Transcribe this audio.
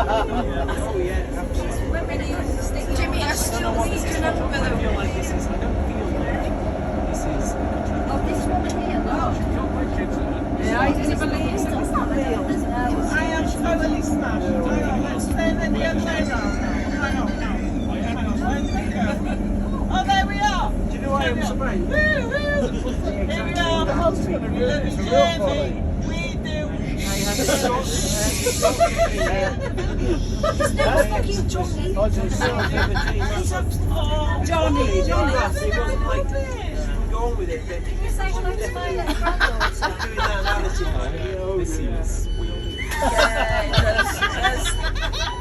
Oh yeah, absolutely. Jimmy, I still need to remember I feel like this is. I don't feel like this is. Oh, this one here, look. Yeah, I didn't believe it. That's not real. I am totally smashed. Hang on, let's turn it the other way round now. Hang on, now. Hang on, where's we go? Oh, there we are. Do you know why I'm surprised? Woo, woo. Here we are. Bloody journey. We do. There's no fucking Johnny. Johnny. He wasn't like going with it. But You say hello to my granddaughter. doing that analysis, this is weird. Yeah, it does.